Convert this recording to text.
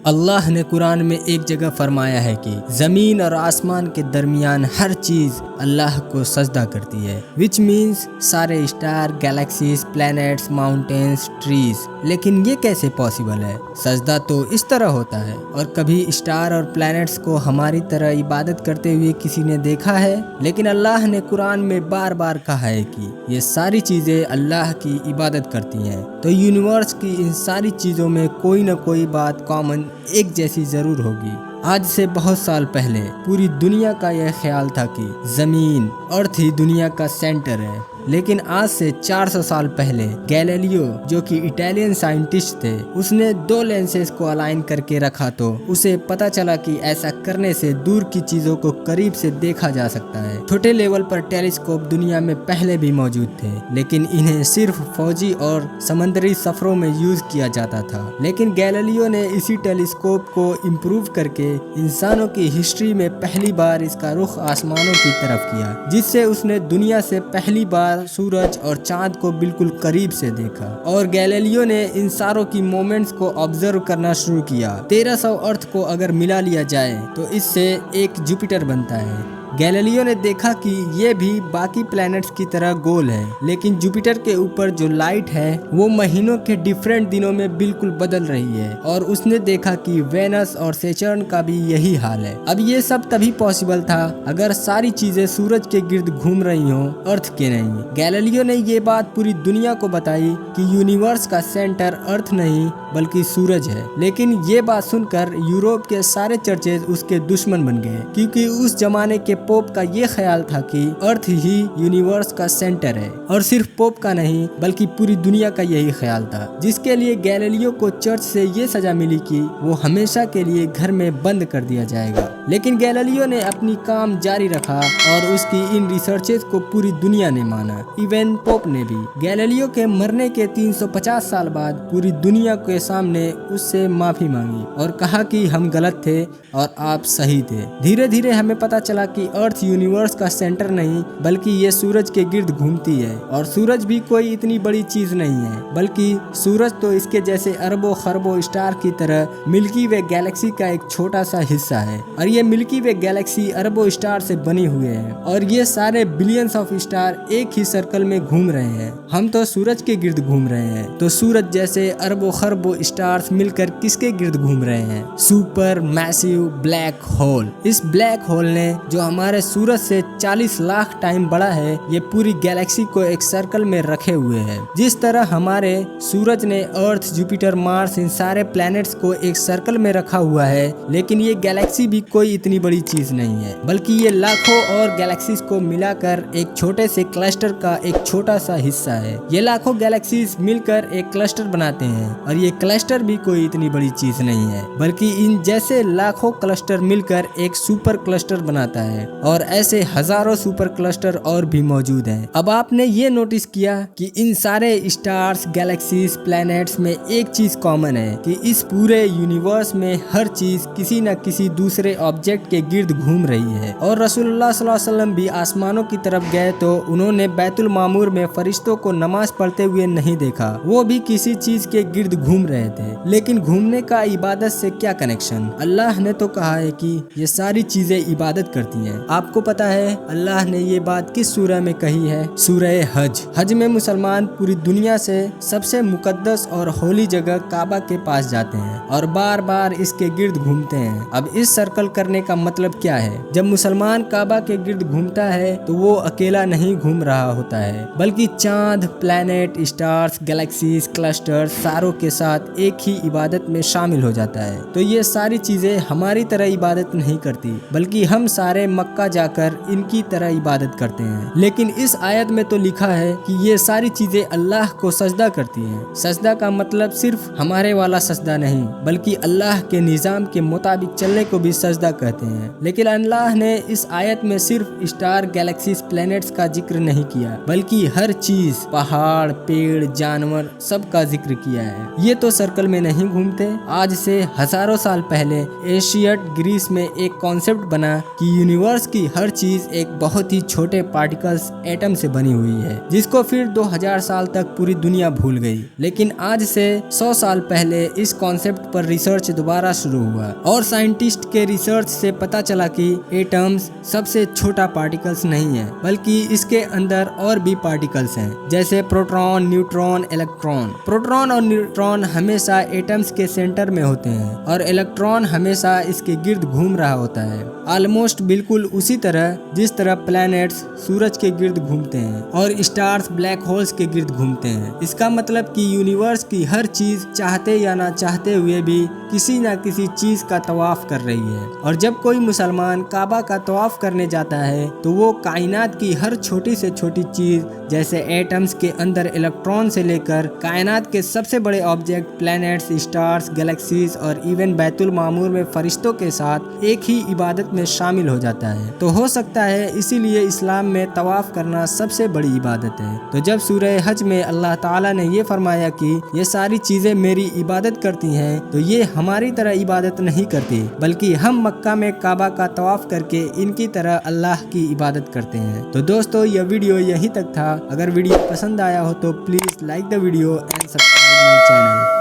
अल्लाह ने कुरान में एक जगह फरमाया है कि जमीन और आसमान के दरमियान हर चीज अल्लाह को सजदा करती है, विच मीन्स सारे star, galaxies, planets, mountains, trees. लेकिन ये कैसे पॉसिबल है? सजदा तो इस तरह होता है। और कभी स्टार और प्लैनेट्स को हमारी तरह इबादत करते हुए किसी ने देखा है? लेकिन अल्लाह ने कुरान में बार बार कहा है कि ये सारी चीजें अल्लाह की इबादत करती हैं। तो यूनिवर्स की इन सारी चीजों में कोई न कोई बात कॉमन एक जैसी जरूर होगी। आज से बहुत साल पहले पूरी दुनिया का यह ख्याल था कि जमीन, अर्थ ही दुनिया का सेंटर है। लेकिन आज से 400 साल पहले गैलीलियो, जो कि इटालियन साइंटिस्ट थे, उसने दो लेंसेज को अलाइन करके रखा तो उसे पता चला कि ऐसा करने से दूर की चीजों को करीब से देखा जा सकता है। छोटे लेवल पर टेलीस्कोप दुनिया में पहले भी मौजूद थे, लेकिन इन्हें सिर्फ फौजी और समंदरी सफरों में यूज किया जाता था। लेकिन गैलीलियो ने इसी टेलीस्कोप को इम्प्रूव करके इंसानों की हिस्ट्री में पहली बार इसका रुख आसमानों की तरफ किया, जिससे उसने दुनिया से पहली बार सूरज और चांद को बिल्कुल करीब से देखा। और गैलीलियो ने इन सारों की मोमेंट्स को ऑब्जर्व करना शुरू किया। 1300 अर्थ को अगर मिला लिया जाए तो इससे एक जुपिटर बनता है। गैलीलियो ने देखा कि ये भी बाकी प्लैनेट्स की तरह गोल है, लेकिन जुपिटर के ऊपर जो लाइट है वो महीनों के डिफरेंट दिनों में बिल्कुल बदल रही है। और उसने देखा कि वेनस और सेचर्न का भी यही हाल है। अब ये सब तभी पॉसिबल था अगर सारी चीजें सूरज के गिर्द घूम रही हों, अर्थ के नहीं। गैलीलियो ने ये बात पूरी दुनिया को बताई कि यूनिवर्स का सेंटर अर्थ नहीं बल्कि सूरज है। लेकिन ये बात सुनकर यूरोप के सारे चर्चेज उसके दुश्मन बन गए, क्योंकि उस जमाने के पोप का ये ख्याल था कि अर्थ ही यूनिवर्स का सेंटर है। और सिर्फ पोप का नहीं बल्कि पूरी दुनिया का यही ख्याल था, जिसके लिए गैलीलियो को चर्च से ये सजा मिली कि वो हमेशा के लिए घर में बंद कर दिया जाएगा। लेकिन गैलीलियो ने अपनी काम जारी रखा और उसकी इन रिसर्चेज को पूरी दुनिया ने माना, इवन पोप ने भी। गैलीलियो के मरने के 350 साल बाद पूरी दुनिया के सामने उससे माफी मांगी और कहा कि हम गलत थे और आप सही थे। धीरे धीरे हमें पता चला कि अर्थ यूनिवर्स का सेंटर नहीं बल्कि ये सूरज के गिर्द घूमती है। और सूरज भी कोई इतनी बड़ी चीज नहीं है, बल्कि सूरज तो इसके जैसे अरबों खरबों स्टार की तरह मिल्की वे गैलेक्सी का एक छोटा सा हिस्सा है। और ये मिल्की वे गैलेक्सी अरबों स्टार से बनी हुए है और ये सारे बिलियंस ऑफ स्टार एक ही सर्कल में घूम रहे हैं। हम तो सूरज के गिर्द घूम रहे हैं, तो सूरज जैसे अरबों खरबों स्टार्स मिलकर किसके गिर्द घूम रहे हैं? Super massive black hole. इस ब्लैक होल ने, जो हमारे सूरज से 40 लाख टाइम बड़ा है, ये पूरी गैलेक्सी को एक सर्कल में रखे हुए है। जिस तरह हमारे सूरज ने अर्थ, जुपिटर, मार्स, इन सारे प्लैनेट्स को एक सर्कल में रखा हुआ है, लेकिन ये गैलेक्सी भी कोई इतनी बड़ी चीज नहीं है, बल्कि ये लाखों और गैलेक्सीज को मिलाकर एक छोटे से क्लस्टर का एक छोटा सा हिस्सा है। ये लाखों गैलेक्सीज मिलकर एक क्लस्टर बनाते हैं और ये क्लस्टर भी कोई इतनी बड़ी चीज नहीं है, बल्कि इन जैसे लाखों क्लस्टर मिलकर एक सुपर क्लस्टर बनाता है। और ऐसे हजारों सुपर क्लस्टर और भी मौजूद हैं। अब आपने ये नोटिस किया कि इन सारे स्टार्स, गैलेक्सीज, प्लैनेट्स में एक चीज कॉमन है कि इस पूरे यूनिवर्स में हर चीज किसी न किसी दूसरे ऑब्जेक्ट के गिर्द घूम रही है। और रसूलुल्लाह सल्लल्लाहु अलैहि वसल्लम भी आसमानों की तरफ गए तो उन्होंने बैतुल मामूर में फरिश्तों को नमाज पढ़ते हुए नहीं देखा, वो भी किसी चीज के गिर्द घूम रहे थे। लेकिन घूमने का इबादत से क्या कनेक्शन? अल्लाह ने तो कहा है कि ये सारी चीजें इबादत करती हैं। आपको पता है अल्लाह ने ये बात किस सूरह में कही है? सूरह हज। हज में मुसलमान पूरी दुनिया से सबसे मुकद्दस और होली जगह काबा के पास जाते हैं और बार बार इसके गिर्द घूमते हैं। अब इस सर्कल करने का मतलब क्या है? जब मुसलमान काबा के गिर्द घूमता है तो वो अकेला नहीं घूम रहा होता है, बल्कि चांद, प्लैनेट, स्टार्स, गैलेक्सीज, क्लस्टर सारों के साथ एक ही इबादत में शामिल हो जाता है। तो ये सारी चीजें हमारी तरह इबादत नहीं करती, बल्कि हम सारे मक्का जाकर इनकी तरह इबादत करते हैं। लेकिन इस आयत में तो लिखा है कि ये सारी चीजें अल्लाह को सजदा करती हैं। सजदा का मतलब सिर्फ हमारे वाला सजदा नहीं, बल्कि अल्लाह के निजाम के मुताबिक चलने को भी सजदा कहते हैं। लेकिन अल्लाह ने इस आयत में सिर्फ स्टार, गैलेक्सीज, प्लैनेट्स का जिक्र नहीं किया, बल्कि हर चीज, पहाड़, पेड़, जानवर, सब का जिक्र किया है। ये तो सर्कल में नहीं घूमते। आज से हजारों साल पहले एशियट ग्रीस में एक कॉन्सेप्ट बना कि यूनिवर्स यूनिवर्स की हर चीज एक बहुत ही छोटे पार्टिकल्स एटम से बनी हुई है, जिसको फिर 2000 साल तक पूरी दुनिया भूल गई। लेकिन आज से 100 साल पहले इस कॉन्सेप्ट पर रिसर्च दोबारा शुरू हुआ और साइंटिस्ट के रिसर्च से पता चला कि एटम्स सबसे छोटा पार्टिकल्स नहीं है, बल्कि इसके अंदर और भी पार्टिकल्स हैं, जैसे प्रोटॉन, न्यूट्रॉन, इलेक्ट्रॉन। प्रोटॉन और न्यूट्रॉन हमेशा एटम्स के सेंटर में होते हैं और इलेक्ट्रॉन हमेशा इसके गिर्द घूम रहा होता है, ऑलमोस्ट बिल्कुल उसी तरह जिस तरह प्लैनेट्स सूरज के गिर्द घूमते हैं और स्टार्स ब्लैक होल्स के गिर्द घूमते हैं। इसका मतलब कि यूनिवर्स की हर चीज चाहते या ना चाहते हुए भी किसी न किसी चीज का तवाफ कर रही है। और जब कोई मुसलमान काबा का तवाफ करने जाता है तो वो कायनात की हर छोटी से छोटी चीज, जैसे एटम्स के अंदर इलेक्ट्रॉन से लेकर कायनात के सबसे बड़े ऑब्जेक्ट प्लैनेट्स, स्टार्स, गैलेक्सीज और इवन बैतुल मामूर में फरिश्तों के साथ एक ही इबादत में शामिल हो जाता है। तो हो सकता है इसीलिए इस्लाम में तवाफ करना सबसे बड़ी इबादत है। तो जब सूरह हज में अल्लाह ताला ने ये फरमाया कि ये सारी चीजें मेरी इबादत करती हैं, तो ये हमारी तरह इबादत नहीं करती, बल्कि हम मक्का में काबा का तवाफ करके इनकी तरह अल्लाह की इबादत करते हैं। तो दोस्तों, यह वीडियो यहीं तक था। अगर वीडियो पसंद आया हो तो please like the video and subscribe my channel.